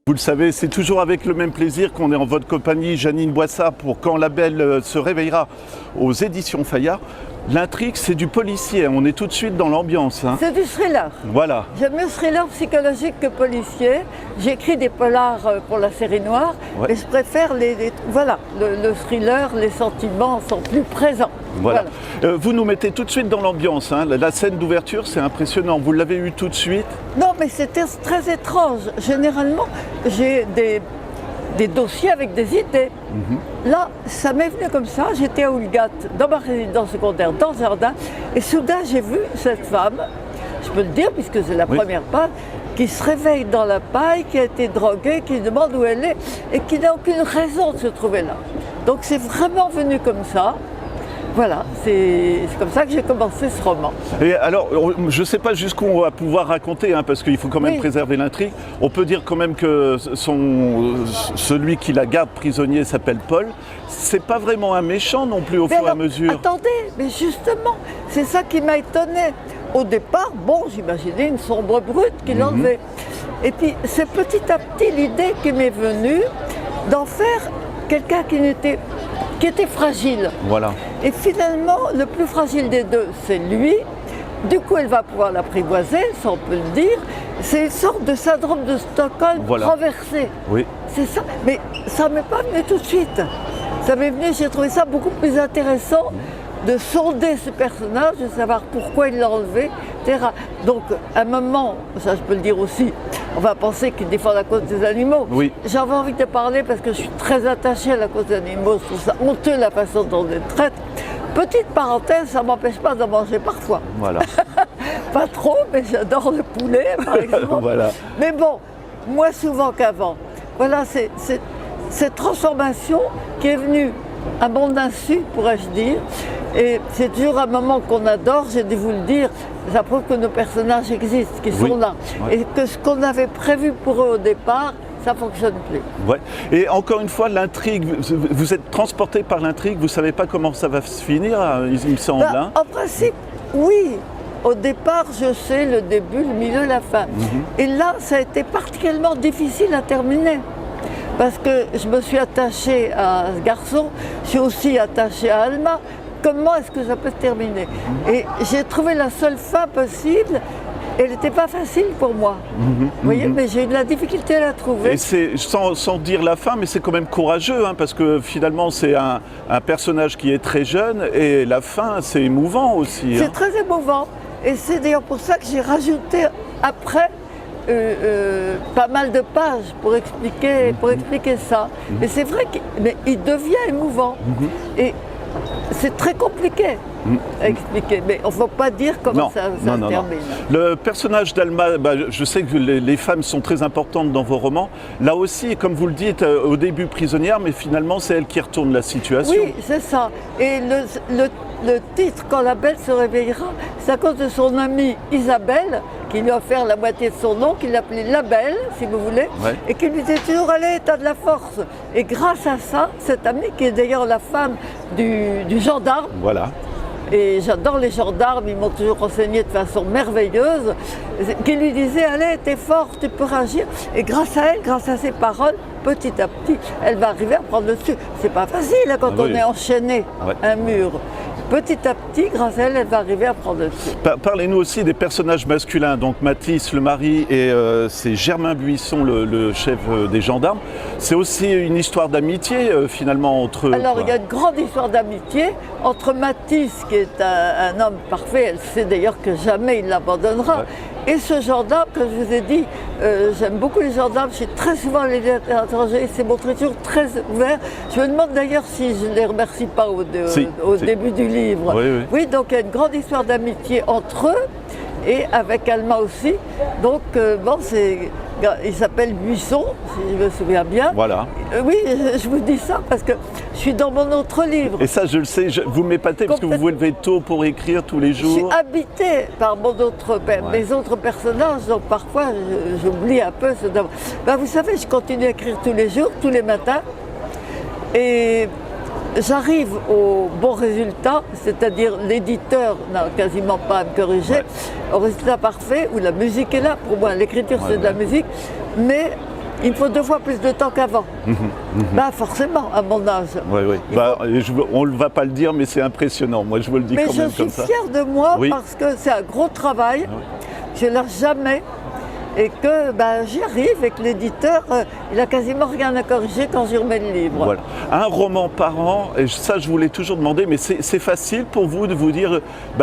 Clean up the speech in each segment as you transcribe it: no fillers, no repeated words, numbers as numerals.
Vous le savez, c'est toujours avec le même plaisir qu'on est en votre compagnie, Janine Boissat, pour Quand la Belle se réveillera aux éditions Fayard. L'intrigue, c'est du policier, on est tout de suite dans l'ambiance. Hein. C'est du thriller. Voilà. J'aime mieux thriller psychologique que policier. J'écris des polars pour la série noire, mais je préfère le thriller, les sentiments sont plus présents. Voilà. Vous nous mettez tout de suite dans l'ambiance. Hein. La scène d'ouverture, c'est impressionnant. Vous l'avez eu tout de suite? Non, mais c'était très étrange. Généralement, j'ai des dossiers avec des idées. Là, ça m'est venu comme ça. J'étais à Oulgat, dans ma résidence secondaire, dans le jardin, et soudain, j'ai vu cette femme, je peux le dire puisque c'est la première page, qui se réveille dans la paille, qui a été droguée, qui demande où elle est, et qui n'a aucune raison de se trouver là. Donc c'est vraiment venu comme ça. Voilà, c'est comme ça que j'ai commencé ce roman. Et alors, je ne sais pas jusqu'où on va pouvoir raconter, hein, parce qu'il faut quand même préserver l'intrigue. On peut dire quand même que celui qui la garde prisonnier s'appelle Paul. C'est pas vraiment un méchant non plus au fur et à mesure. Attendez, mais justement, c'est ça qui m'a étonnée. Au départ, bon, j'imaginais une sombre brute qui l'enlevait. Et puis, c'est petit à petit l'idée qui m'est venue d'en faire quelqu'un qui était fragile. Voilà. Et finalement, le plus fragile des deux, c'est lui. Du coup, elle va pouvoir l'apprivoiser, ça on peut le dire. C'est une sorte de syndrome de Stockholm renversé. Oui. C'est ça. Mais ça ne m'est pas venu tout de suite. Ça m'est venu, j'ai trouvé ça beaucoup plus intéressant de sonder ce personnage, de savoir pourquoi il l'a enlevé, etc. Donc, à un moment, ça je peux le dire aussi, on va penser qu'il défend la cause des animaux. Oui. J'avais envie de parler parce que je suis très attachée à la cause des animaux. Je trouve ça honteux la façon dont on les traite. Petite parenthèse, ça ne m'empêche pas d'en manger parfois. Voilà. Pas trop, mais j'adore le poulet, par exemple. Voilà. Mais bon, moins souvent qu'avant. Voilà, c'est cette transformation qui est venue à mon insu, pourrais-je dire. Et c'est toujours un moment qu'on adore, j'ai dû vous le dire, ça prouve que nos personnages existent, qu'ils sont là. Et que ce qu'on avait prévu pour eux au départ, ça ne fonctionne plus. Ouais. Et encore une fois, l'intrigue, vous êtes transporté par l'intrigue, vous ne savez pas comment ça va se finir, il me semble. Hein. En principe, oui. Au départ, je sais le début, le milieu, la fin. Et là, ça a été particulièrement difficile à terminer. Parce que je me suis attachée à ce garçon, je suis aussi attachée à Alma. Comment est-ce que ça peut se terminer? Et j'ai trouvé la seule fin possible. Elle n'était pas facile pour moi. Vous voyez, mais j'ai eu de la difficulté à la trouver. Et c'est, sans dire la fin, mais c'est quand même courageux, hein, parce que finalement, c'est un personnage qui est très jeune, et la fin, c'est émouvant aussi. C'est très émouvant. Et c'est d'ailleurs pour ça que j'ai rajouté après pas mal de pages pour expliquer ça. Mais c'est vrai qu'il devient émouvant. Et c'est très compliqué à expliquer, mais on ne va pas dire comment ça termine. Le personnage d'Alma, je sais que les femmes sont très importantes dans vos romans. Là aussi, comme vous le dites, au début prisonnière, mais finalement c'est elle qui retourne la situation. Oui, c'est ça. Et le titre, Quand la Belle se réveillera, c'est à cause de son amie Isabelle, qui lui a offert la moitié de son nom, qu'il l'appelait La Belle, si vous voulez, et qui lui disait toujours « Allez, t'as de la force ». Et grâce à ça, cette amie, qui est d'ailleurs la femme du gendarme, et j'adore les gendarmes, ils m'ont toujours enseigné de façon merveilleuse, qui lui disait « Allez, t'es forte, tu peux réagir ». Et grâce à elle, grâce à ses paroles, petit à petit, elle va arriver à prendre le dessus. C'est pas facile hein, quand on est enchaîné à un mur. Petit à petit, grâce à elle, elle va arriver à prendre le dessus. Parlez-nous aussi des personnages masculins. Donc Mathis, le mari, et c'est Germain Buisson, le chef des gendarmes. C'est aussi une histoire d'amitié finalement entre eux. Alors il y a une grande histoire d'amitié entre Mathis, qui est un homme parfait, elle sait d'ailleurs que jamais il l'abandonnera, et ce gendarme, que je vous ai dit, j'aime beaucoup les gendarmes, je suis très souvent allée à l'étranger, il s'est montré toujours très ouvert. Je me demande d'ailleurs si je ne les remercie pas au début du livre. Oui, donc il y a une grande histoire d'amitié entre eux, et avec Alma aussi. Donc il s'appelle Buisson, si je me souviens bien. Voilà. Oui, je vous dis ça parce que je suis dans mon autre livre. Et ça, je le sais, vous m'épatez parce que vous vous levez tôt pour écrire tous les jours. Je suis habitée par mes autres personnages, donc parfois j'oublie un peu. Vous savez, je continue à écrire tous les jours, tous les matins. Et j'arrive au bon résultat, c'est-à-dire l'éditeur n'a quasiment pas à me corriger, au résultat parfait, où la musique est là. Pour moi, l'écriture c'est de la musique, mais il me faut 2 fois plus de temps qu'avant. Bah forcément, à mon âge. Oui, oui. On ne va pas le dire, mais c'est impressionnant. Moi, je vous le dis quand même comme ça. Mais je suis fière de moi parce que c'est un gros travail. Je ne lâche jamais. Et que j'y arrive et que l'éditeur, il n'a quasiment rien à corriger quand j'y remets le livre. Voilà. Un roman par an, et ça je voulais toujours demander, mais c'est facile pour vous de vous dire,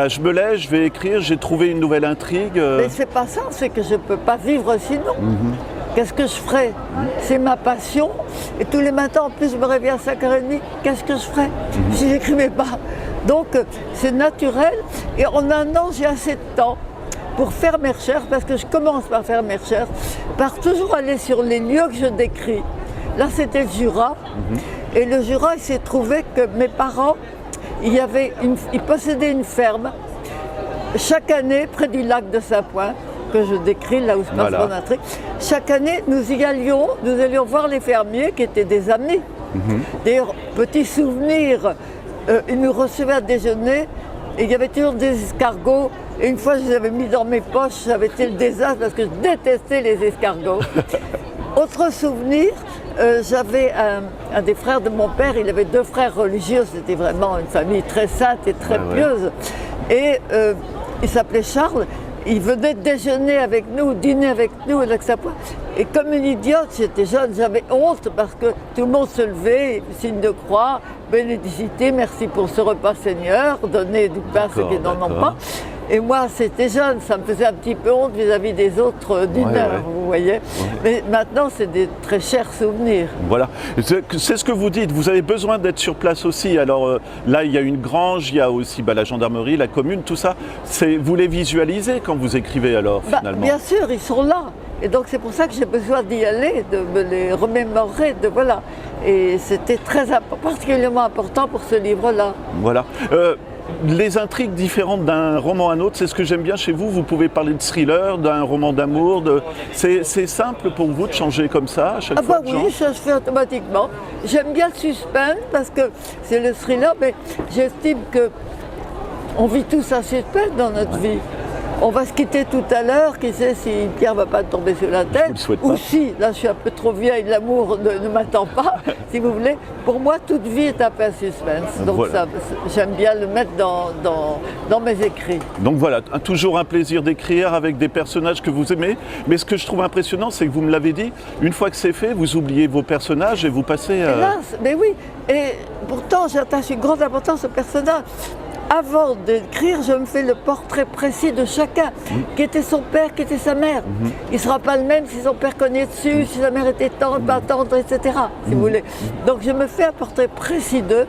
je me lève, je vais écrire, j'ai trouvé une nouvelle intrigue Mais c'est pas ça, c'est que je ne peux pas vivre sinon. Qu'est-ce que je ferais? C'est ma passion. Et tous les matins, en plus, je me réveille à 5h30. Qu'est-ce que je ferais si j'écrivais pas? Donc, c'est naturel. Et en un an, j'ai assez de temps pour faire mes recherches, parce que je commence par faire mes recherches, par toujours aller sur les lieux que je décris. Là, c'était le Jura. Et le Jura, il s'est trouvé que mes parents, ils possédaient une ferme chaque année près du lac de Saint-Point, que je décris, là où se passe mon intrigue. Chaque année, nous allions voir les fermiers qui étaient des amis. D'ailleurs, petit souvenir, ils nous recevaient à déjeuner et il y avait toujours des escargots. Et une fois, je les avais mis dans mes poches, ça avait été le désastre parce que je détestais les escargots. Autre souvenir, j'avais un des frères de mon père, il avait 2 frères religieux, c'était vraiment une famille très sainte et très pieuse. Et il s'appelait Charles. Il venait déjeuner avec nous, dîner avec nous à Saint-Point. Et comme une idiote, j'étais jeune, j'avais honte parce que tout le monde se levait, signe de croix, bénédicité, merci pour ce repas Seigneur, donnez du pain à ceux qui n'en ont pas. Et moi, c'était jeune, ça me faisait un petit peu honte vis-à-vis des autres dîneurs, vous voyez. Mais maintenant, c'est des très chers souvenirs. Voilà, c'est ce que vous dites, vous avez besoin d'être sur place aussi. Alors là, il y a une grange, il y a aussi la gendarmerie, la commune, tout ça. Vous les visualisez quand vous écrivez alors, finalement? Bien sûr, ils sont là. Et donc c'est pour ça que j'ai besoin d'y aller, de me les remémorer, voilà. Et c'était particulièrement important pour ce livre-là. Voilà. Les intrigues différentes d'un roman à un autre, c'est ce que j'aime bien chez vous. Vous pouvez parler de thriller, d'un roman d'amour. C'est simple pour vous de changer comme ça à chaque fois? Oui, ça se fait automatiquement. J'aime bien le suspense parce que c'est le thriller, mais j'estime qu'on vit tous un suspense dans notre vie. On va se quitter tout à l'heure, qui sait si Pierre ne va pas tomber sur la tête, ou si, là je suis un peu trop vieille, l'amour ne m'attend pas, si vous voulez. Pour moi, toute vie est un peu un suspense, donc j'aime bien le mettre dans mes écrits. Donc voilà, toujours un plaisir d'écrire avec des personnages que vous aimez, mais ce que je trouve impressionnant, c'est que vous me l'avez dit, une fois que c'est fait, vous oubliez vos personnages et vous passez... Hélas, mais oui, et pourtant j'attache une grande importance aux personnages. Avant d'écrire, je me fais le portrait précis de chacun. Qui était son père, qui était sa mère. Il ne sera pas le même si son père cognait dessus, si sa mère était tendre, pas tendre, etc. Si vous voulez. Donc je me fais un portrait précis d'eux.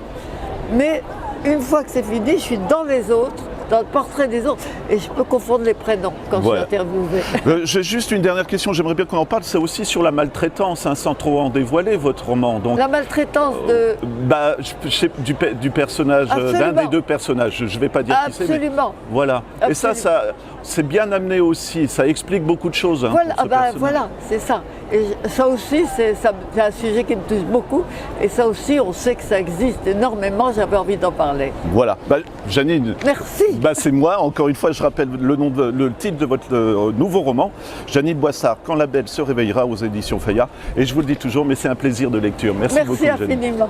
Mais une fois que c'est fini, je suis dans les autres, dans le portrait des autres. Et je peux confondre les prénoms quand je suis interviewée. J'ai juste une dernière question, j'aimerais bien qu'on en parle. C'est aussi sur la maltraitance, sans trop en dévoiler, votre roman. Donc, la maltraitance de... du personnage, d'un des 2 personnages. Je ne vais pas dire qui c'est. Absolument. Voilà. Absolument. Et ça c'est bien amené aussi. Ça explique beaucoup de choses. Voilà, c'est ça. Et ça aussi, c'est un sujet qui me touche beaucoup. Et ça aussi, on sait que ça existe énormément. J'avais envie d'en parler. Voilà. Janine. Merci. C'est moi. Encore une fois, je rappelle le titre de votre nouveau roman. Janine Boissard, Quand la belle se réveillera, aux éditions Fayard. Et je vous le dis toujours, mais c'est un plaisir de lecture. Merci beaucoup, Merci infiniment.